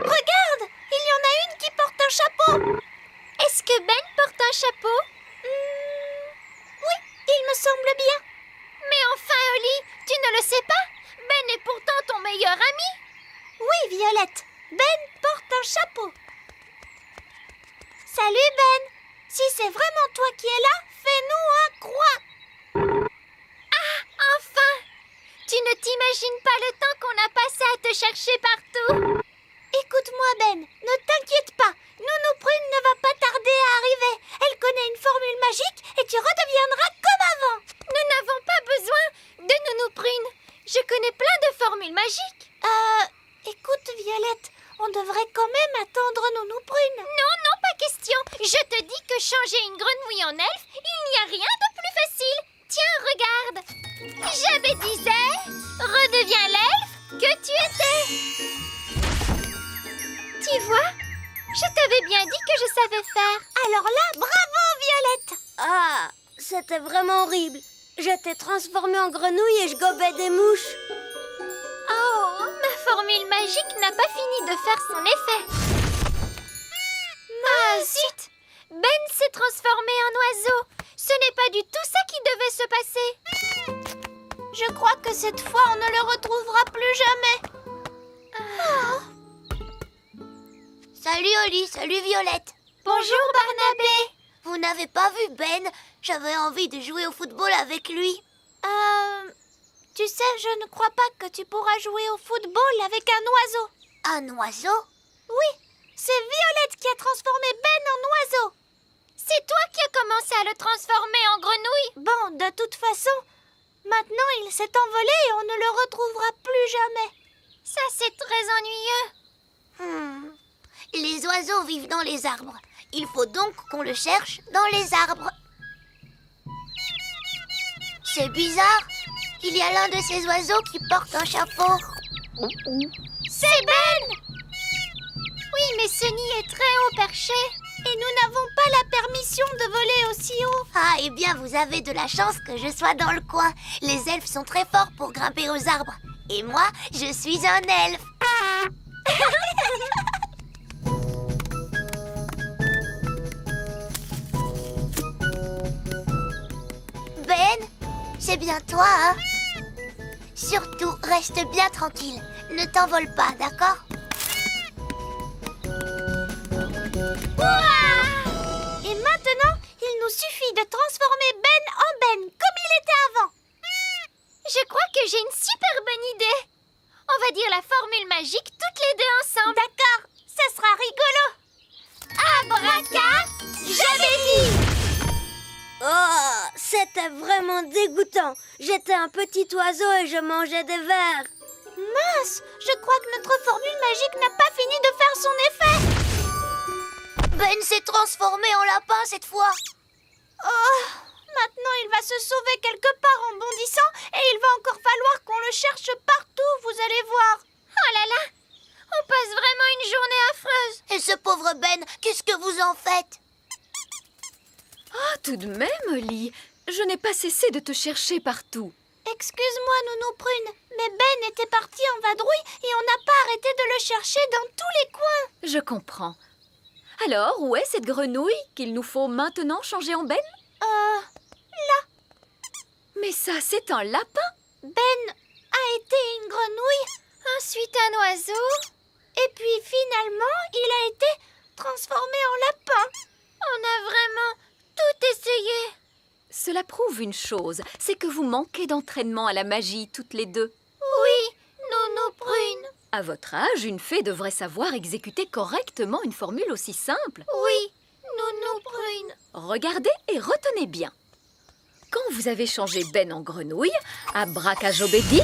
Regarde, il y en a une qui porte un chapeau. Est-ce que Ben porte un chapeau? Oui, il me semble bien. Mais enfin, Oli, tu ne le sais pas? Ben est pourtant ton meilleur ami. Oui, Violette, Ben porte un chapeau. Salut Ben. Si c'est vraiment toi qui es là, fais-nous un croix. Ah, enfin! Tu ne t'imagines pas le temps qu'on a passé à te chercher partout. Écoute-moi Ben, ne t'inquiète pas. Nounou Prune ne va pas tarder à arriver. Elle connaît une formule magique et tu redeviendras comme avant. Nous n'avons pas besoin de Nounou Prune. Je connais plein de formules magiques. Écoute Violette, on devrait quand même attendre Nounou Prune. Non, non, pas question. Je te dis que changer une grenouille en elfe, il n'y a rien de plus facile. Tiens, regarde. J'avais disais, redeviens l'elfe que tu étais. Tu vois, je t'avais bien dit que je savais faire. Alors là, bravo Violette. Ah, c'était vraiment horrible. J'étais transformée en grenouille et je gobais des mouches. Oh, ma formule magique n'a pas fini de faire son effet. Ah zut! Ben s'est transformé en oiseau. Ce n'est pas du tout ça qui devait se passer. Je crois que cette fois, on ne le retrouvera plus jamais. Salut Oli, salut Violette. Bonjour Barnabé. Vous n'avez pas vu Ben? J'avais envie de jouer au football avec lui. Tu sais, je ne crois pas que tu pourras jouer au football avec un oiseau. Un oiseau? Oui, c'est Violette qui a transformé Ben en oiseau. C'est toi qui as commencé à le transformer en grenouille. Bon, de toute façon, maintenant il s'est envolé et on ne le retrouvera plus jamais. Ça, c'est très ennuyeux. Les oiseaux vivent dans les arbres. Il faut donc qu'on le cherche dans les arbres. C'est bizarre. Il y a l'un de ces oiseaux qui porte un chapeau. C'est Ben! est très haut perché. Et nous n'avons pas la permission de voler aussi haut. Ah, eh bien, vous avez de la chance que je sois dans le coin. Les elfes sont très forts pour grimper aux arbres. Et moi, je suis un elfe. Ben, c'est bien toi, hein? Surtout, reste bien tranquille. Ne t'envole pas, d'accord? Et maintenant, il nous suffit de transformer Ben en Ben, comme il était avant. Je crois que j'ai une super bonne idée. On va dire la formule magique toutes les deux ensemble. D'accord, ça sera rigolo. Abracadabra. Oh, c'était vraiment dégoûtant. J'étais un petit oiseau et je mangeais des vers. Mince, je crois que notre formule magique n'a pas fini de faire son effet. Ben s'est transformé en lapin cette fois. Oh, maintenant il va se sauver quelque part en bondissant et il va encore falloir qu'on le cherche partout, vous allez voir. Oh là là, on passe vraiment une journée affreuse. Et ce pauvre Ben, qu'est-ce que vous en faites? Ah, tout de même, Oli, je n'ai pas cessé de te chercher partout. Excuse-moi, Nounou Prune, mais Ben était parti en vadrouille et on n'a pas arrêté de le chercher dans tous les coins. Je comprends. Alors, où est cette grenouille qu'il nous faut maintenant changer en Ben? Là. Mais ça, c'est un lapin. Ben a été une grenouille, ensuite un oiseau, et puis finalement, il a été transformé en lapin. On a vraiment tout essayé. Cela prouve une chose, c'est que vous manquez d'entraînement à la magie, toutes les deux. Oui, Nounou Prune. À votre âge, une fée devrait savoir exécuter correctement une formule aussi simple. Oui, Nounou Prune. Regardez et retenez bien. Quand vous avez changé Ben en grenouille, Abracajobedi,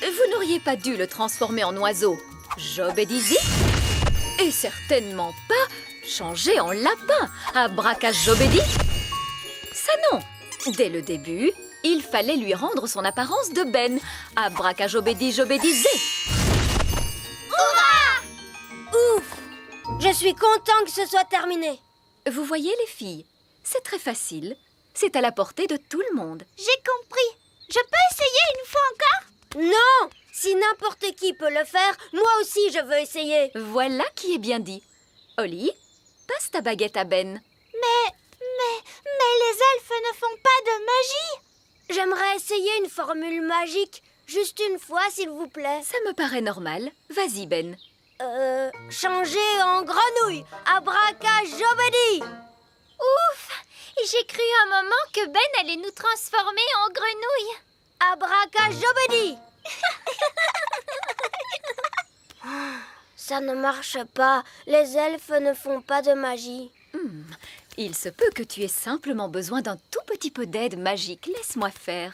vous n'auriez pas dû le transformer en oiseau, Jobedizi, et certainement pas changer en lapin, Abracajobedi. Ça non. Dès le début, il fallait lui rendre son apparence de Ben, Abracajobedi Jobedizé. Ouf! Je suis content que ce soit terminé. Vous voyez les filles, c'est très facile. C'est à la portée de tout le monde. J'ai compris. Je peux essayer une fois encore? Non! Si n'importe qui peut le faire, moi aussi je veux essayer. Voilà qui est bien dit. Oli, passe ta baguette à Ben. Mais les elfes ne font pas de magie. J'aimerais essayer une formule magique. Juste une fois, s'il vous plaît. Ça me paraît normal. Vas-y, Ben. Changer en grenouille. Abracajobedi. Ouf! J'ai cru un moment que Ben allait nous transformer en grenouille. Abracajobedi. Ça ne marche pas. Les elfes ne font pas de magie. Il se peut que tu aies simplement besoin d'un tout petit peu d'aide magique. Laisse-moi faire.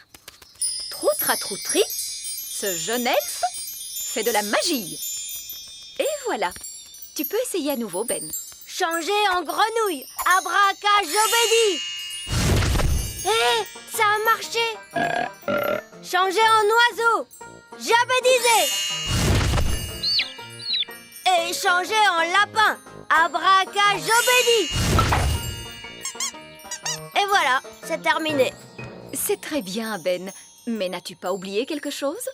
Troutratroutri, ce jeune elfe fait de la magie. Et voilà. Tu peux essayer à nouveau, Ben. Changer en grenouille. Abracajobedi. Hé, ça a marché. Changer en oiseau. Jabedizé. Et changer en lapin. Abracajobedi. Et voilà, c'est terminé. C'est très bien, Ben. Mais n'as-tu pas oublié quelque chose?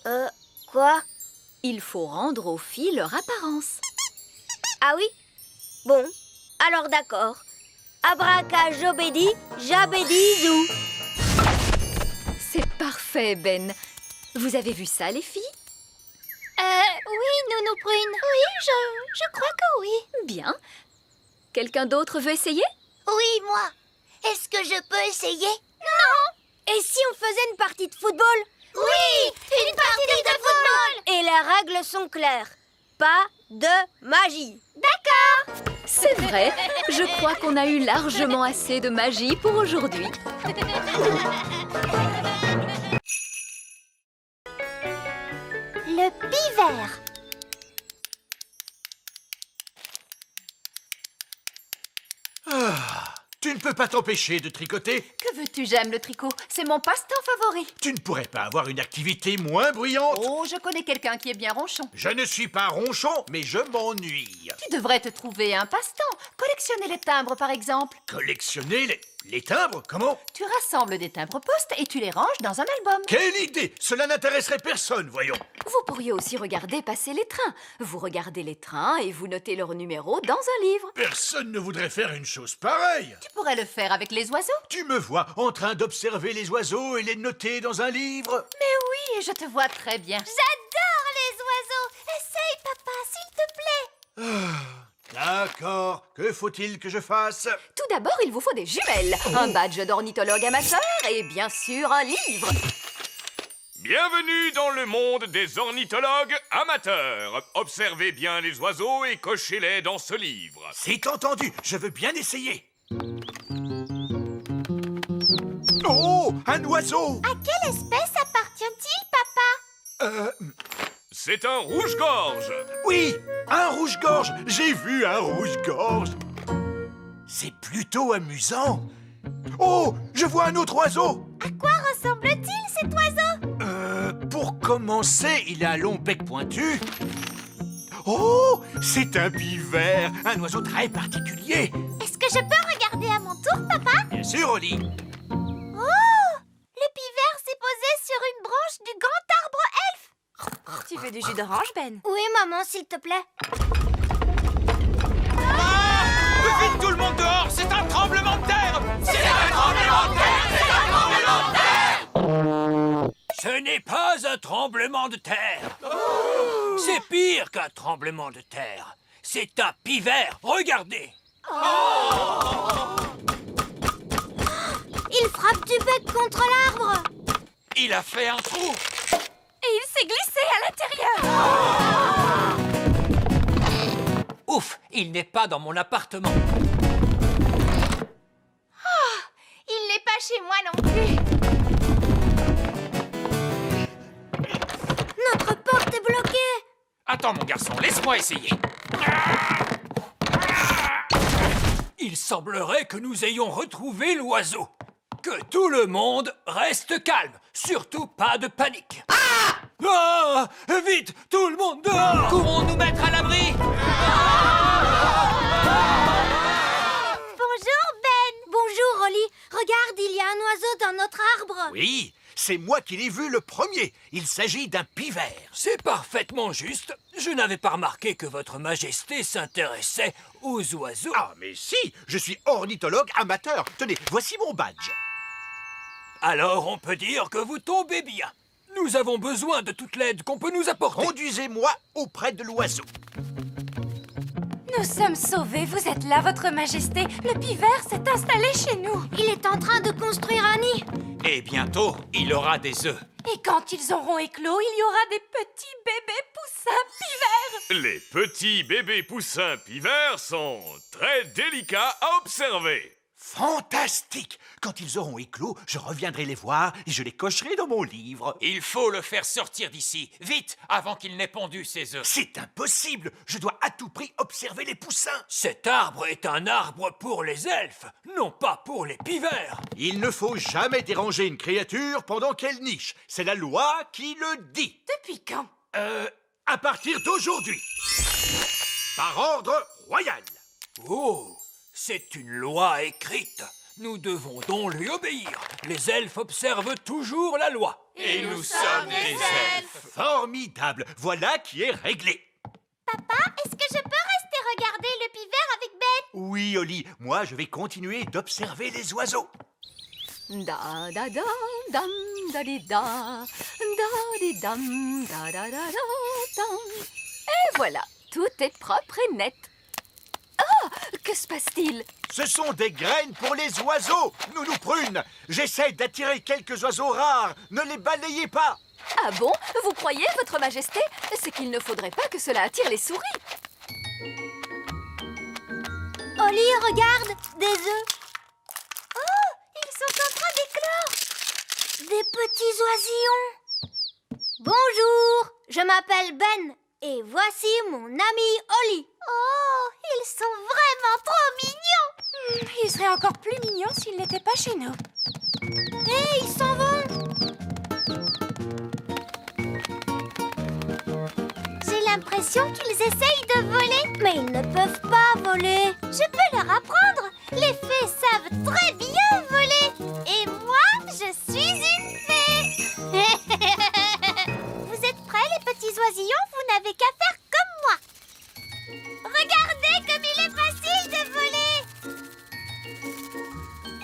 Quoi? Il faut rendre aux filles leur apparence. Ah oui? Bon, alors d'accord. Abracajobedi, jabedizou. C'est parfait, Ben. Vous avez vu ça, les filles? Oui, Nounou Prune. Oui, je crois que oui. Bien. Quelqu'un d'autre veut essayer? Oui, moi. Est-ce que je peux essayer? Et si on faisait une partie de football? Oui, une partie de football. Et les règles sont claires. Pas de magie. C'est vrai. Je crois qu'on a eu largement assez de magie pour aujourd'hui. Le pivert. Tu ne peux pas t'empêcher de tricoter. Que veux-tu, j'aime le tricot. C'est mon passe-temps favori. Tu ne pourrais pas avoir une activité moins bruyante. Oh, je connais quelqu'un qui est bien ronchon. Je ne suis pas ronchon, mais je m'ennuie. Tu devrais te trouver un passe-temps. Collectionner les timbres, par exemple. Collectionner les timbres? Comment? Tu rassembles des timbres postes et tu les ranges dans un album. Quelle idée! Cela n'intéresserait personne, voyons. Vous pourriez aussi regarder passer les trains. Vous regardez les trains et vous notez leur numéro dans un livre. Personne ne voudrait faire une chose pareille. Tu pourrais le faire avec les oiseaux. Tu me vois en train d'observer les oiseaux et les noter dans un livre? Mais oui, je te vois très bien. J'adore les oiseaux. Essaye, papa, s'il te plaît. D'accord. Que faut-il que je fasse? Tout d'abord, il vous faut des jumelles, un badge d'ornithologue amateur et bien sûr un livre. Bienvenue dans le monde des ornithologues amateurs. Observez bien les oiseaux et cochez-les dans ce livre. C'est entendu. Je veux bien essayer. Oh, un oiseau! À quelle espèce appartient-il, papa? C'est un rouge-gorge. Oui, un rouge-gorge. J'ai vu un rouge-gorge. C'est plutôt amusant. Oh, je vois un autre oiseau. À quoi ressemble-t-il, cet oiseau? Pour commencer, il a un long bec pointu. Oh, c'est un pivert, un oiseau très particulier. Est-ce que je peux regarder à mon tour, papa? Bien sûr, Oli. Oh! Le pivert s'est posé sur une branche du grand arbre elfe. Tu veux du jus d'orange, Ben? Oui, maman, s'il te plaît. Vite tout le monde dehors, c'est un tremblement de terre! C'est un tremblement de terre! C'est un tremblement de terre! Ce n'est pas un tremblement de terre. C'est pire qu'un tremblement de terre. C'est un pivert. Regardez. Il frappe du bec contre l'arbre. Il a fait un trou. Et il s'est glissé à l'intérieur. Ouf, il n'est pas dans mon appartement. Il n'est pas chez moi non plus. Notre porte est bloquée. Attends, mon garçon, laisse-moi essayer. Il semblerait que nous ayons retrouvé l'oiseau. Que tout le monde reste calme. Surtout pas de panique. Ah! Vite, tout le monde dehors! Courons nous mettre à l'abri. Bonjour, Ben. Bonjour, Oli. Regarde, il y a un oiseau dans notre arbre. Oui, c'est moi qui l'ai vu le premier. Il s'agit d'un pivert. C'est parfaitement juste. Je n'avais pas remarqué que votre majesté s'intéressait aux oiseaux. Ah, mais si, je suis ornithologue amateur. Tenez, voici mon badge. Alors on peut dire que vous tombez bien. Nous avons besoin de toute l'aide qu'on peut nous apporter. Conduisez-moi auprès de l'oiseau. Nous sommes sauvés, vous êtes là, votre majesté. Le pivert s'est installé chez nous. Il est en train de construire un nid. Et bientôt, il aura des œufs. Et quand ils auront éclos, il y aura des petits bébés poussins pivers. Les petits bébés poussins pivers sont très délicats à observer. Fantastique! Quand ils auront éclos, je reviendrai les voir et je les cocherai dans mon livre. Il faut le faire sortir d'ici, vite, avant qu'il n'ait pondu ses œufs. C'est impossible! Je dois à tout prix observer les poussins. Cet arbre est un arbre pour les elfes, non pas pour les pivers. Il ne faut jamais déranger une créature pendant qu'elle niche. C'est la loi qui le dit. Depuis quand? À partir d'aujourd'hui. Par ordre royal. Oh, c'est une loi écrite. Nous devons donc lui obéir. Les elfes observent toujours la loi. Et nous sommes des elfes. Formidable. Voilà qui est réglé. Papa, est-ce que je peux rester regarder le pivert avec Ben? Oui, Oli, moi je vais continuer d'observer les oiseaux. Da da da dam da di da da di dam da da da da dam. Et voilà, tout est propre et net. Ah, que se passe-t-il? Ce sont des graines pour les oiseaux, Nounou Prune. J'essaie d'attirer quelques oiseaux rares. Ne les balayez pas. Ah bon? Vous croyez, votre majesté? C'est qu'il ne faudrait pas que cela attire les souris. Oli, regarde, des œufs. Oh, ils sont en train d'éclore. Des petits oisillons. Bonjour, je m'appelle Ben et voici mon ami Oli. Oh, ils sont vraiment trop mignons. Il serait encore plus mignon s'ils n'étaient pas chez nous. Hé, ils s'en vont! J'ai l'impression qu'ils essayent de voler. Mais ils ne peuvent pas voler. Je peux leur apprendre. Les fées savent très bien voler. Et moi, je suis une fée. Vous êtes prêts, les petits oisillons? Vous n'avez qu'à faire comme moi. Regardez comme il est facile de voler.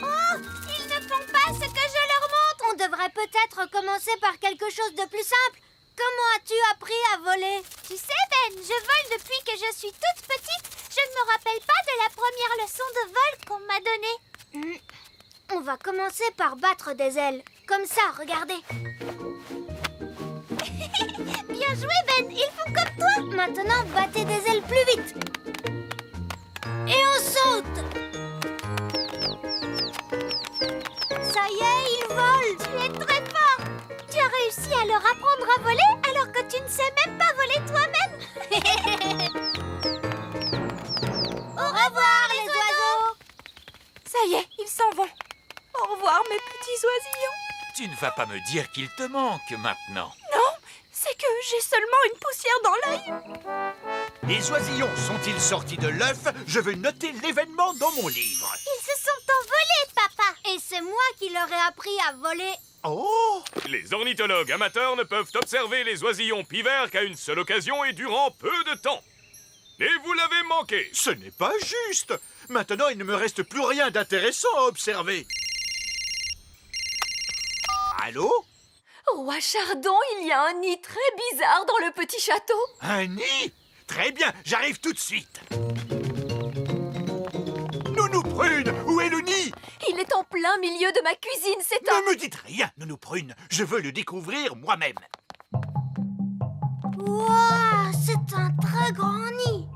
Oh, ils ne font pas ce que je leur montre. On devrait peut-être commencer par quelque chose de plus simple. Comment as-tu appris à voler? Tu sais, Ben, je vole depuis que je suis toute petite. Je ne me rappelle pas de la première leçon de vol qu'on m'a donnée. On va commencer par battre des ailes. Comme ça, regardez. Bien joué, Ben. Ils font comme toi. Maintenant, battez des ailes plus vite. Et on saute. Ça y est, ils volent. Tu es très fort. Tu as réussi à leur apprendre à voler alors que tu ne sais même pas voler toi-même. Au revoir, les oiseaux. Ça y est, ils s'en vont. Au revoir, mes petits oisillons. Tu ne vas pas me dire qu'il te manque maintenant. Non, c'est que j'ai seulement une poussière dans l'œil. Les oisillons sont-ils sortis de l'œuf? Je veux noter l'événement dans mon livre. Ils se sont envolés, papa. Et c'est moi qui leur ai appris à voler. Oh! Les ornithologues amateurs ne peuvent observer les oisillons pivers qu'à une seule occasion et durant peu de temps. Et vous l'avez manqué. Ce n'est pas juste. Maintenant, il ne me reste plus rien d'intéressant à observer. Allô? Roi Chardon, il y a un nid très bizarre dans le petit château. Un nid? Très bien, j'arrive tout de suite. Nounou Prune, où est le nid? Il est en plein milieu de ma cuisine, c'est un... Ne me dites rien, Nounou Prune. Je veux le découvrir moi-même. Waouh, c'est un très grand nid.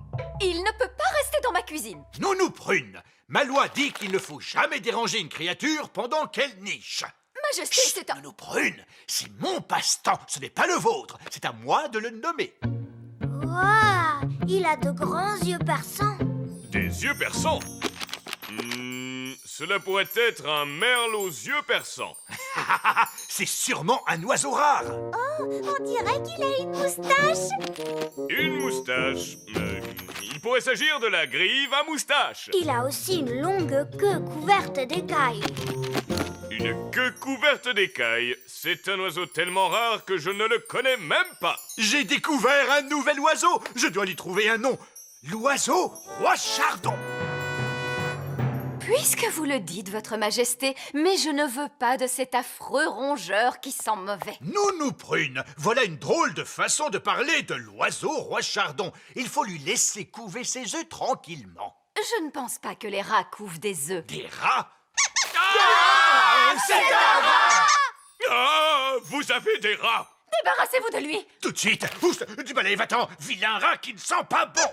Il ne peut pas rester dans ma cuisine. Nounou Prune, ma loi dit qu'il ne faut jamais déranger une créature pendant qu'elle niche. Majesté, c'est un... Nounou Prune, c'est mon passe-temps, ce n'est pas le vôtre. C'est à moi de le nommer. Waouh, il a de grands yeux perçants. Des yeux perçants? Cela pourrait être un merle aux yeux perçants. C'est sûrement un oiseau rare. Oh, on dirait qu'il a une moustache. Une moustache. Il pourrait s'agir de la grive à moustache. Il a aussi une longue queue couverte d'écailles. Une queue couverte d'écailles. C'est un oiseau tellement rare que je ne le connais même pas. J'ai découvert un nouvel oiseau. Je dois lui trouver un nom. L'oiseau Roi Chardon. Puisque vous le dites, votre majesté, mais je ne veux pas de cet affreux rongeur qui sent mauvais. Nounou Prune, voilà une drôle de façon de parler de l'oiseau Roi Chardon. Il faut lui laisser couver ses œufs tranquillement. Je ne pense pas que les rats couvent des œufs. Des rats? C'est un rat! Ah, vous avez des rats! Débarrassez-vous de lui! Tout de suite. Pousse du balai, va-t'en, vilain rat qui ne sent pas bon.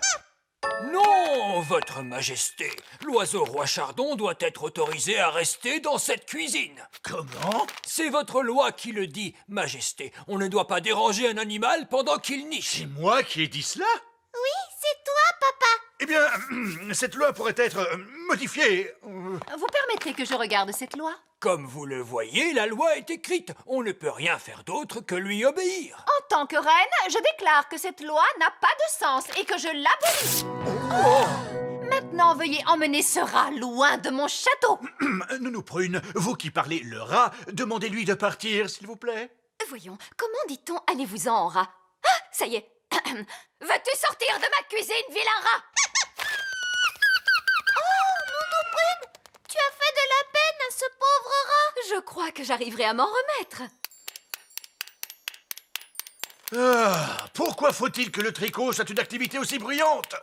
Non, votre majesté. L'oiseau Roi Chardon doit être autorisé à rester dans cette cuisine. Comment? C'est votre loi qui le dit, majesté. On ne doit pas déranger un animal pendant qu'il niche. C'est moi qui ai dit cela? Oui, c'est toi, papa. Eh bien, cette loi pourrait être modifiée. Vous permettez que je regarde cette loi? Comme vous le voyez, la loi est écrite. On ne peut rien faire d'autre que lui obéir. En tant que reine, je déclare que cette loi n'a pas de sens et que je l'abolis. Maintenant, veuillez emmener ce rat loin de mon château. Nounou Prune, vous qui parlez le rat, demandez-lui de partir, s'il vous plaît. Voyons, comment dit-on allez-vous-en en rat? Ah, ça y est. Veux-tu sortir de ma cuisine, vilain rat? Oh, Nounou Prune, tu as fait de la peine à ce pauvre rat. Je crois que j'arriverai à m'en remettre. Pourquoi faut-il que le tricot soit une activité aussi bruyante?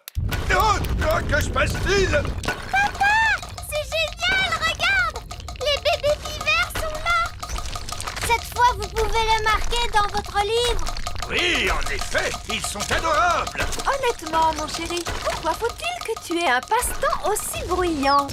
Que se passe-t-il? Papa, c'est génial, regarde. Les bébés pivers sont là. Cette fois, vous pouvez le marquer dans votre livre. Oui, en effet, ils sont adorables. Honnêtement, mon chéri, pourquoi faut-il que tu aies un passe-temps aussi bruyant?